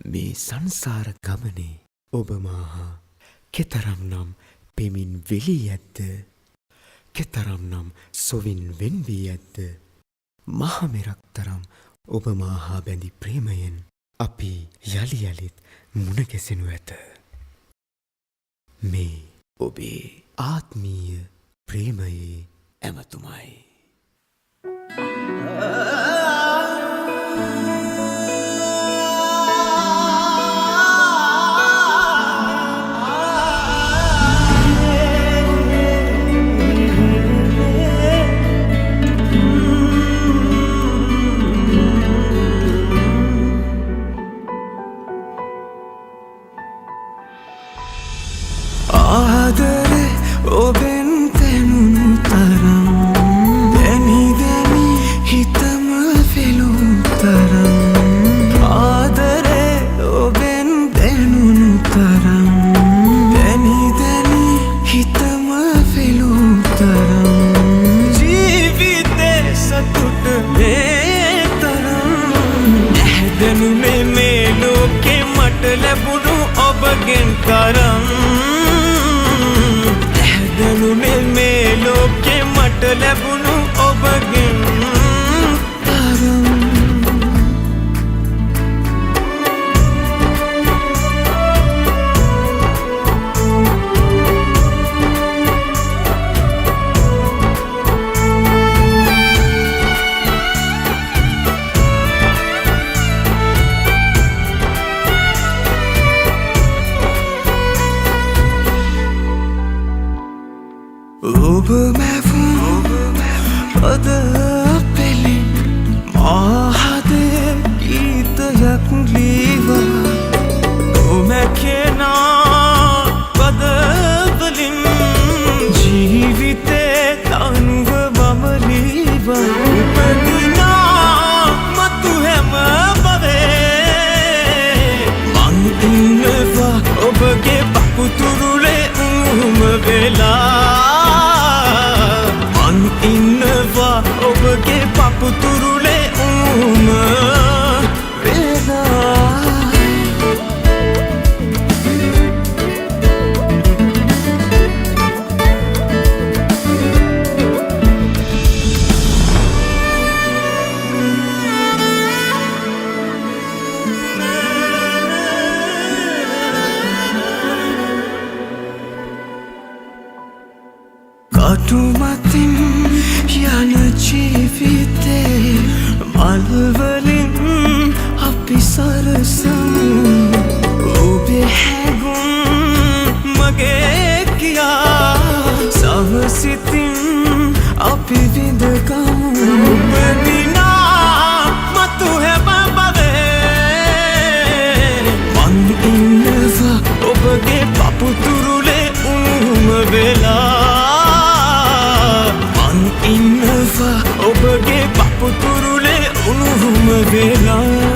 මේ සංසාර ගමනේ ඔබ මාහා කෙතරම්නම් පෙමින් වෙලී ඇද්ද, කෙතරම්නම් සොවින් වෙන් වී ඇද්ද. මහ මෙරක් තරම් ඔබ මාහා බැඳි ප්‍රේමයෙන් අපි යලි යලිත් මුණ ගැසෙනු ඇත. මේ ඔබේ ආත්මීය ප්‍රේමයේ ඇමතුමයි. ආදරේ ඔබෙන් තැනුණු තරම් දැනි දැනි හිතම වෙලුම් තරම්. ආදරේ ඔබෙන් දැනුණු තරම් දැනි දැනි හිතම වෙලුම් තරම්. ජීවිතේ සතුට මේ තරම් දැනුනේ මේ ලෝකේ මට ලැබුණු ඔබගෙන් තරම්. දැනුනේ මේ ලෝකේ මට ලැබුණු ඔබගෙන් තරම්. ඔබ මැවුම් පද පෙළින් මහදේ ගීතයක් ලීවා. නොමැකෙනා පදවලින් ජීවිතේ තනුව මම ලීවා. උපදිනා මතු හැම බවේ මං ඉන්නවා ඔබගේ පපුතුරුලේ උම වෙලා. ඉන්නවා ඔබගේ පපුතුරුලේ උම වෙලා. කටුමතින් යන ජීවිතේ මල්වලින් අපි සරසමු. ඔබේ හැඟුම් මගේ කියා සවසිතින් අපි විඳගමු. උපදිනා මතු හැම බවේ මං ඉන්නවා ඔබගේ පපුතුරුලේ උම වෙලා. ඉන්නවා ඔබගේ පපුතුරුලේ උණුහුම වෙලා.